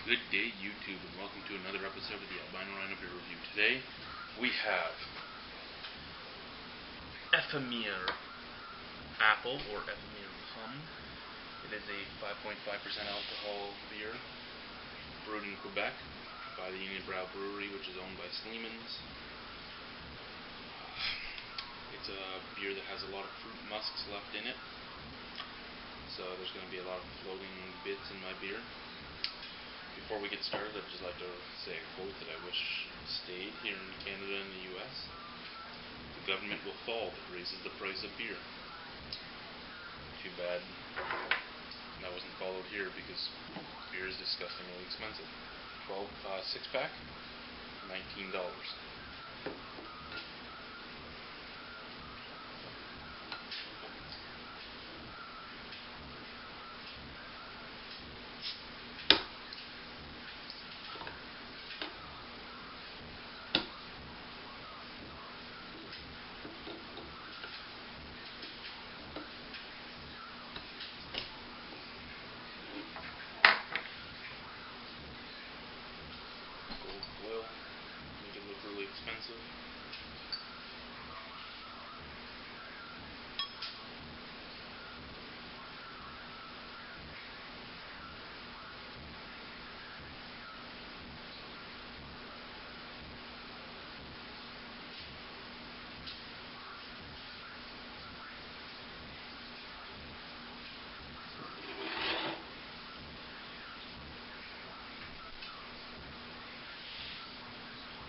Good day, YouTube, and welcome to another episode of the Albino Rhino Beer Review. Today, we have Ephemere Apple, or Ephemere Pomme. It is a 5.5% alcohol beer, brewed in Quebec by the Unibroue brewery, which is owned by Sleemans. It's a beer that has a lot of fruit musks left in it, so there's going to be a lot of floating bits in my beer. Before we get started, I'd just like to say a quote that I wish stayed here in Canada and the US. The government will fall if it raises the price of beer. Too bad that wasn't followed here, because beer is disgustingly expensive. 6-pack, $19. Oil, make it look really expensive.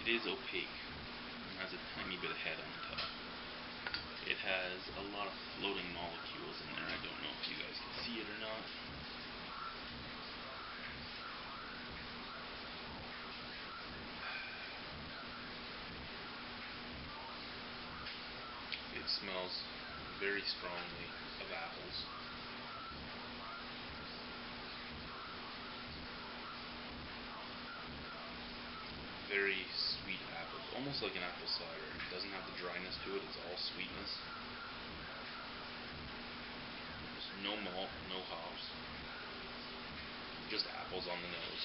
It is opaque and has a tiny bit of head on the top. It has a lot of floating molecules in there. I don't know if you guys can see it or not. It smells very strongly of apples. Very sweet apples, almost like an apple cider. It doesn't have the dryness to it, it's all sweetness. There's no malt, no hops, just apples on the nose.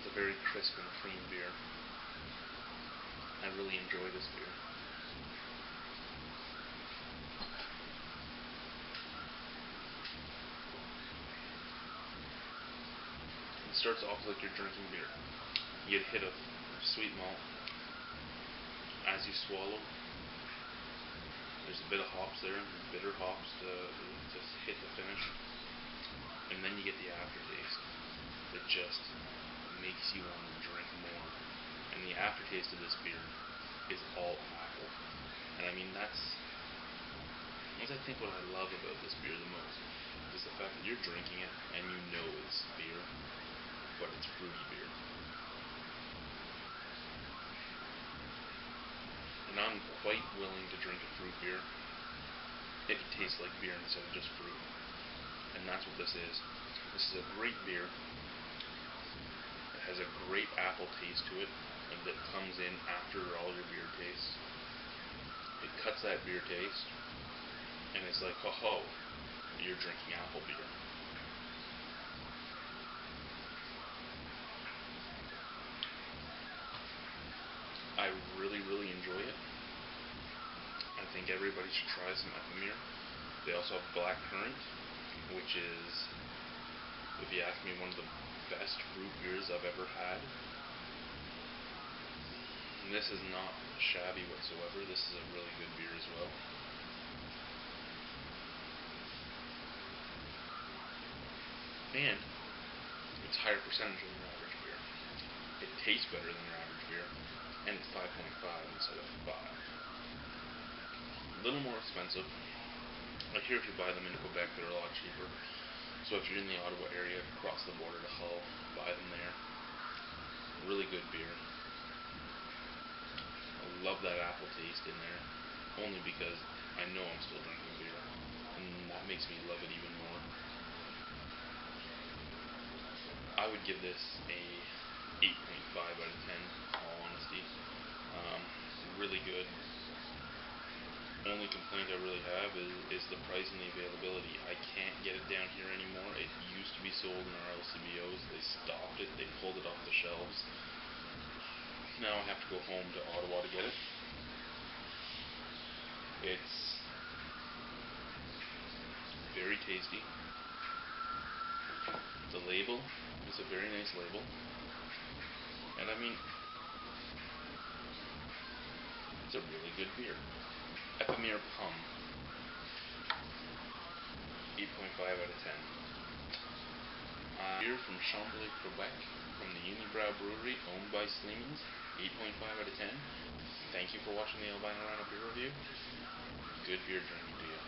It's a very crisp and clean beer. I really enjoy this beer. It starts off like you're drinking beer. You hit a sweet malt. As you swallow, there's a bit of hops there, bitter hops to hit the finish. And then you get the aftertaste that just makes you want to drink more. And the aftertaste of this beer is all apple. And I mean, that's I think what I love about this beer the most is the fact that you're drinking it and you know it's beer, but it's fruity beer. And I'm quite willing to drink a fruit beer if it tastes like beer instead of just fruit. And that's what this is. This is a great beer. It has a great apple taste to it, and that comes in after all your beer tastes. It cuts that beer taste, and it's like, ho, you're drinking apple beer. I really enjoy it. I think everybody should try some Ephemere. They also have black currant, which is, if you ask me, one of the best fruit beers I've ever had. And this is not shabby whatsoever. This is a really good beer as well. And it's higher percentage than your average beer. It tastes better than your average beer. And it's 5.5 instead of 5. A little more expensive. I hear if you buy them in Quebec, they're a lot cheaper. So if you're in the Ottawa area, cross the border to Hull, buy them there. Really good beer. I love that apple taste in there, only because I know I'm still drinking beer, and that makes me love it even more. I would give this a 8.5 out of 10, in all honesty. Really good. only complaint I really have is the price and the availability. I can't get it down here anymore. It used to be sold in our LCBOs. They stopped it. They pulled it off the shelves. Now I have to go home to Ottawa to get it. It's very tasty. The label is a very nice label. And I mean, it's a really good beer. Ephemere Pomme. 8.5 out of 10. Beer from Chambly, Quebec, from the Unibroue brewery, owned by Sleemans. 8.5 out of 10. Thank you for watching the Albino Rhino beer review. Good beer drinking to you.